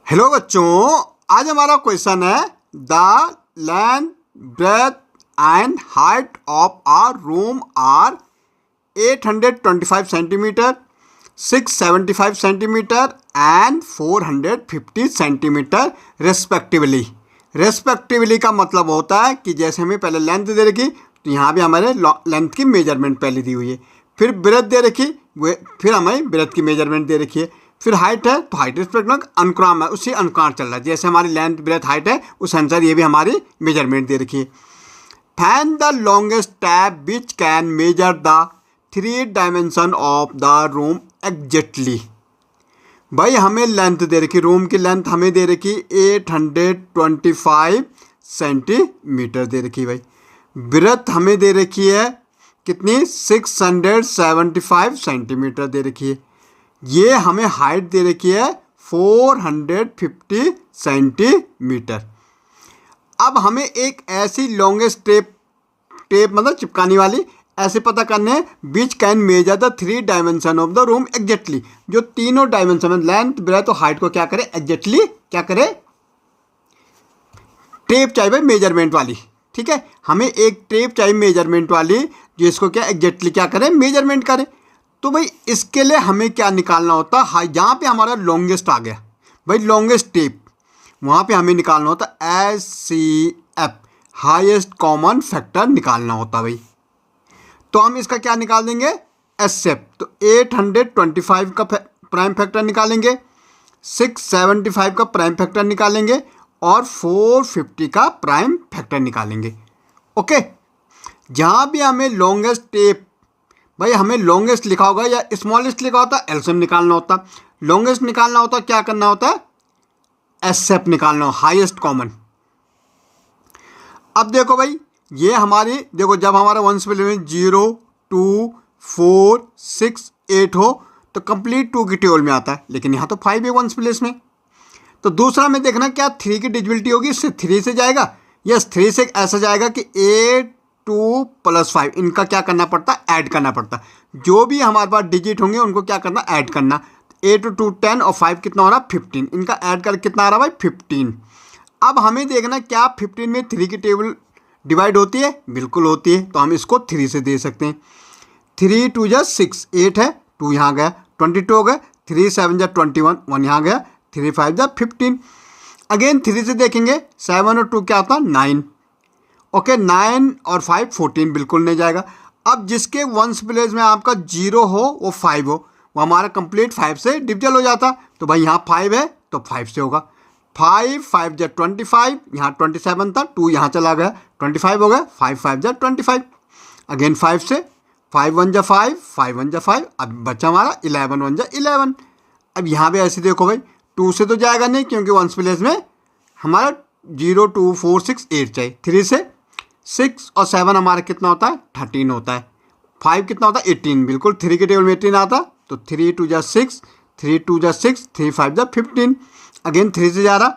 Hello बच्चों, आज हमारा क्वेश्चन है the length breadth and height of our room are 825 centimetre, 675 centimetre and 450 centimetre respectively. Respectively का मतलब होता है कि जैसे हमें पहले लेंथ दे रखी तो यहाँ भी हमारे लेंथ की मेजरमेंट पहले दी हुई है, फिर ब्रेथ दे रखी, फिर हमें ब्रेथ की मेजरमेंट दे रखी है, फिर हाइट है तो हाइट रिस्पेक्ट में अनुक्रम है, उससे अनुक्रम चल रहा है। जैसे हमारी लेंथ ब्रेथ हाइट है उस अनुसार ये भी हमारी मेजरमेंट दे रखी है। Find the longest tab which can measure the 3 dimension of the room exactly. भाई हमें लेंथ दे रखी, रूम की लेंथ हमें दे रखी 825 सेंटीमीटर दे रखी। भाई ब्रेथ हमें दे रखी है कितनी, 675 सेंटीमीटर दे रखी है। ये हमें हाइट दे रखी है 450 सेंटीमीटर। अब हमें एक ऐसी लॉन्गेस्ट टेप मतलब चिपकाने वाली ऐसे पता करने हैं which can measure the 3 dimension of the room exactly, जो तीनों डायमेंशन में लेंथ ब्रेथ और हाइट को क्या करे, एग्जैक्टली क्या करे, टेप चाहिए भाई मेजरमेंट वाली। ठीक है, हमें एक टेप चाहिए मेजरमेंट वाली जिसको क्या एग्जैक्टली क्या करे, मेजरमेंट करे। तो भाई इसके लिए हमें क्या निकालना होता है, जहाँ पे हमारा लॉन्गेस्ट आ गया भाई लॉन्गेस्ट टेप, वहाँ पे हमें निकालना होता HCF, हाईएस्ट कॉमन फैक्टर निकालना होता भाई। तो हम इसका क्या निकाल देंगे, HCF। तो 825 का प्राइम फैक्टर निकालेंगे, 675 का प्राइम फैक्टर निकालेंगे और 450 का प्राइम फैक्टर निकालेंगे। ओके, जहाँ भी हमें लॉन्गेस्ट टेप, भाई हमें लॉन्गेस्ट लिखा होगा या स्मॉलेस्ट लिखा होता है एलसीएम निकालना होता, लॉन्गेस्ट निकालना होता क्या करना होता है, HCF निकालना हो, हाईएस्ट कॉमन। अब देखो भाई ये हमारी, देखो जब हमारा वंश प्लेस में 0 2 4 6 8 हो तो कंप्लीट 2 की टेबल में आता है, लेकिन यहाँ तो 5 है वंश प्लेस में। तो दूसरा में देखना क्या 3 की डिजिबिलिटी होगी, इससे 3 से जाएगा, यस 3 से ऐसा जाएगा कि 8 2 + 5 इनका क्या करना पड़ता है, ऐड करना पड़ता। जो भी हमारे पास डिजिट होंगे उनको क्या करना, ऐड करना। 8 2 10 और 5 कितना हो रहा, 15, इनका ऐड कर कितना आ रहा भाई 15। अब हमें देखना क्या 15 में 3 की टेबल डिवाइड होती है, बिल्कुल होती है, तो हम इसको 3 से दे सकते हैं। 3 2 = 6, 8 है, 2 यहाँ गया, 22 हो गया, 3 7 = 21, 1 यहाँ गया, 3 5 = 15। अगेन 3 से देखेंगे, 7 और 2 क्या होता है 9। ओके 9 और 5 14, बिल्कुल नहीं जाएगा। अब जिसके वंश प्लेस में आपका 0 हो वो 5 हो, वो हमारा कंप्लीट 5 से डिविजल हो जाता। तो भाई यहाँ 5 है तो 5 से होगा, 5 5 = 25, यहाँ 27 था, 2 यहाँ चला गया, 25 हो गया, 5 5 = 25। अगेन 5 से, 5 1 = 5, 5 1 = 5, अब बच्चा हमारा 11 1 = 11। अब यहाँ भी ऐसे देखो भाई 2 से तो जाएगा नहीं क्योंकि वंश प्लेस में हमारा 0 2 4 6 8 चाहिए। 3 से 6 और 7 हमारा कितना होता है 13 होता है, 5 कितना होता है 18, बिल्कुल 3 के टेबल में 18 आता। तो 3 2 = 6, 3 2 = 6, 3 5 = 15। अगेन 3 से जा रहा,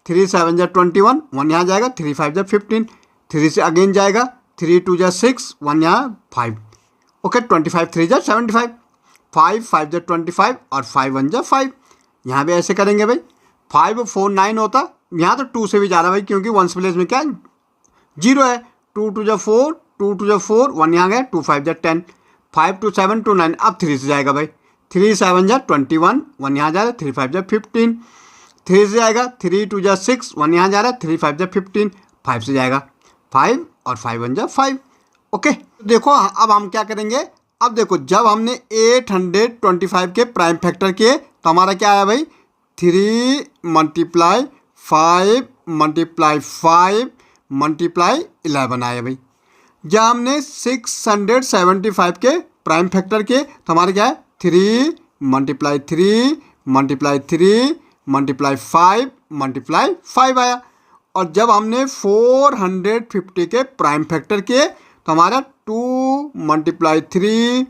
3 7 = 21, 1 यहाँ जाएगा, 3 5 = 15। 3 से अगेन जाएगा, 3 2 = 6, 1 यहाँ 5। ओके 25 3 = 75, 5 5 = 25 और 5 1 = 5। यहाँ भी ऐसे करेंगे भाई, 5 4 9 होता, यहाँ तो 2 से भी जा रहा भाई क्योंकि वंश प्लेस में क्या 0 है। 2 2 = 4, 2 2 = 4, 1 यहाँ गया, 2 5 = 10, 5 2 7 2 9। अब 3 से जाएगा भाई, 3 7 = 21, 1 यहाँ जा रहा है, 3 5 = 15। 3 से जाएगा, 3 2 = 6, 1 यहाँ जा रहा है, 3 5 = 15। 5 से जाएगा 5 और 5 1 = 5। ओके देखो अब हम क्या करेंगे, अब देखो जब हमने 825 के प्राइम फैक्टर किए तो हमारा क्या आया भाई 3 × 5 × 5 × 11 आया भाई। जब हमने 675 के प्राइम फैक्टर किए तो हमारा क्या है 3 × 3 × 3 × 5 आया। और जब हमने 450 के प्राइम फैक्टर किए तो हमारा 2 × 3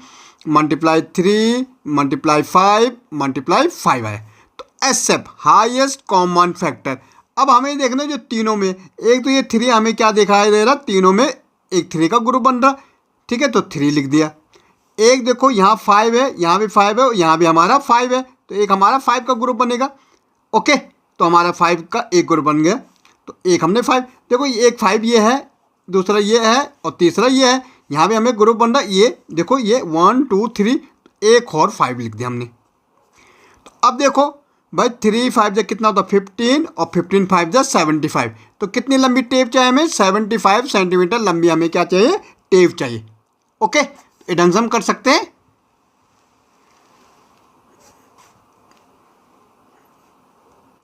× 3 × 5 आया। तो HCF हाईएस्ट कॉमन फैक्टर। अब हमें देखना है जो तीनों में, एक तो ये 3 हमें क्या दिखाई दे रहा, तीनों में एक 3 का ग्रुप बन रहा, ठीक है तो 3 लिख दिया। एक देखो यहाँ 5 है, यहाँ भी 5 है, यहाँ भी हमारा 5 है, तो एक हमारा 5 का ग्रुप बनेगा। ओके तो हमारा 5 का एक ग्रुप बन गया। तो एक हमने 5, देखो ये एक 5 ये है, दूसरा ये है और तीसरा ये है। यहाँ पे हमें ग्रुप बन रहा है, ये देखो ये 1 2 3, एक और 5 लिख दिया हमने। तो अब देखो भाई 3 5 जा कितना होता है 15 और 15 5 जा 75। तो कितनी लंबी टेप चाहिए हमें? 75 सेंटीमीटर लंबी हमें क्या चाहिए? टेप चाहिए। ओके, ये ढंग से हम कर सकते हैं।